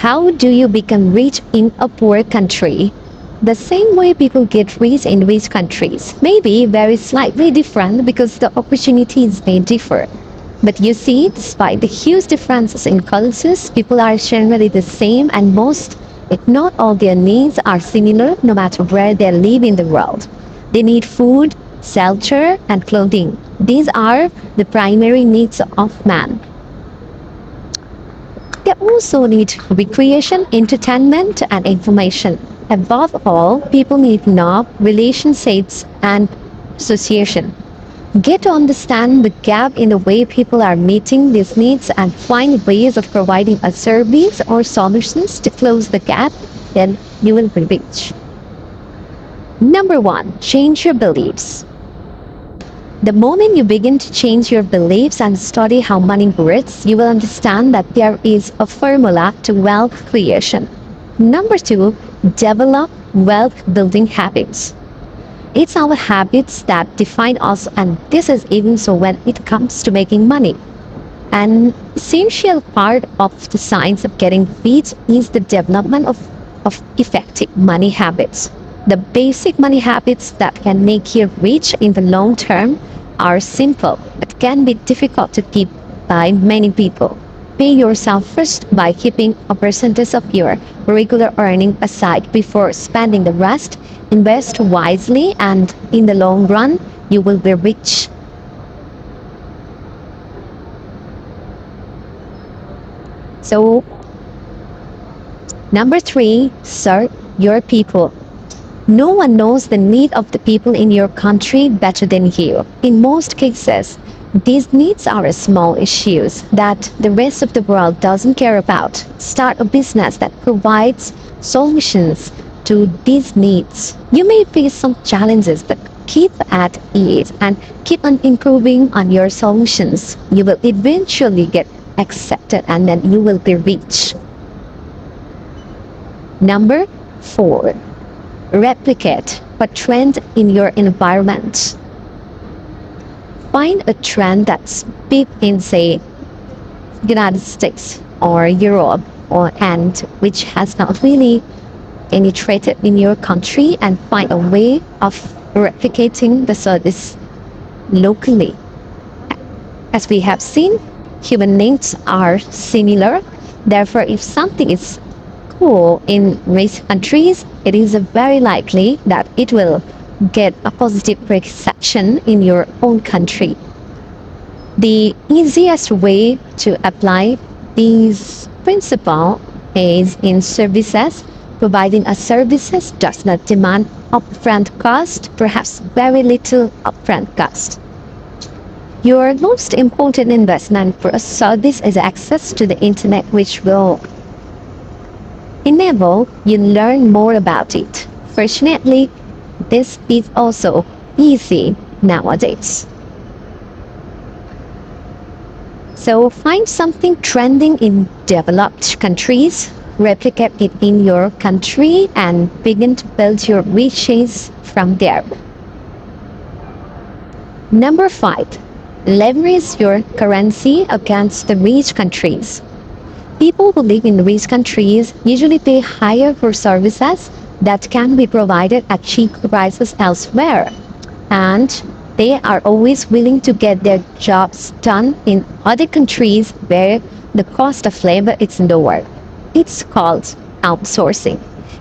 How do you become rich in a poor country? The same way people get rich in rich countries, maybe very slightly different because the opportunities may differ. But you see, despite the huge differences in cultures, people are generally the same, and most, if not all, their needs are similar no matter where they live in the world. They need food, shelter, and clothing. These are the primary needs of man. They also need recreation, entertainment, and information. Above all, people need love, relationships, and association. Get to understand the gap in the way people are meeting these needs and find ways of providing a service or solutions to close the gap, then you will be rich. Number one, change your beliefs. The moment you begin to change your beliefs and study how money works, you will understand that there is a formula to wealth creation. Number two, develop wealth building habits. It's our habits that define us, and this is even so when it comes to making money. An essential part of the science of getting rich is the development of effective money habits. The basic money habits that can make you rich in the long term are simple but can be difficult to keep by many people. Pay yourself first by keeping a percentage of your regular earning aside before spending the rest. Invest wisely, and in the long run, you will be rich. So, number three, serve your people. No one knows the need of the people in your country better than you. In most cases, these needs are small issues that the rest of the world doesn't care about. Start a business that provides solutions to these needs. You may face some challenges, but keep at it and keep on improving on your solutions. You will eventually get accepted, and then you will be rich. Number four, replicate a trend in your environment. Find a trend that's big in, say, United States or Europe, and which has not really penetrated in your country, and find a way of replicating the service locally. As we have seen, human needs are similar. Therefore, if something is cool in rich countries, it is very likely that it will get a positive reception in your own country. The easiest way to apply these principles is in services. Providing a services does not demand upfront cost, perhaps very little upfront cost. Your most important investment for a service is access to the internet, which will enable you learn more about it. Fortunately, this is also easy nowadays. So find something trending in developed countries, replicate it in your country, and begin to build your riches from there. Number five, leverage your currency against the rich countries. People who live in rich countries usually pay higher for services that can be provided at cheap prices elsewhere, and they are always willing to get their jobs done in other countries where the cost of labor is lower. It's called outsourcing.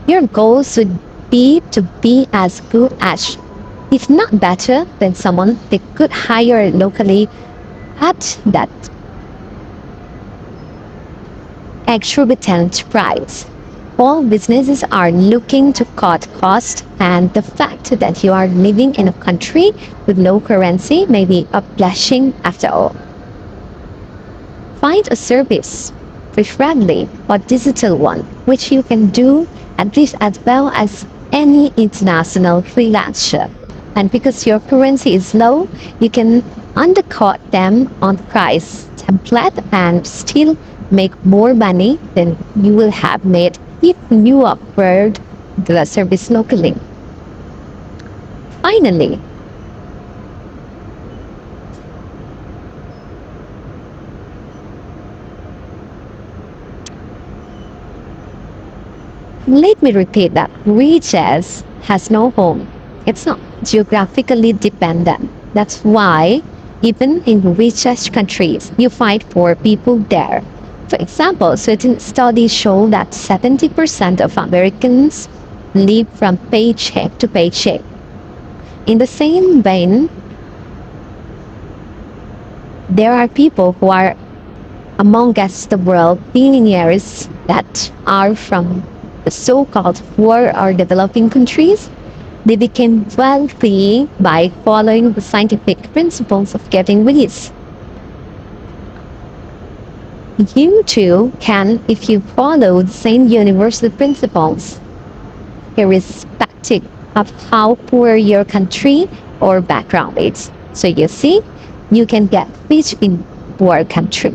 Your goal should be to be as good as, if not better, than someone they could hire locally at that exorbitant price. All businesses are looking to cut costs, and the fact that you are living in a country with low currency may be a blessing after all. Find a service, preferably a digital one, which you can do at least as well as any international freelancer. And because your currency is low, you can undercut them on price template and still make more money than you will have made if you offered the service locally. Finally, Let me repeat that riches has no home. It's not geographically dependent. That's why even in richest countries, you find poor people there. For example, certain studies show that 70% of Americans live from paycheck to paycheck. In the same vein, there are people who are amongst the world billionaires that are from the so-called poor or developing countries. They became wealthy by following the scientific principles of getting rich. You too can if you follow the same universal principles, irrespective of how poor your country or background is. So you see, you can get rich in poor country.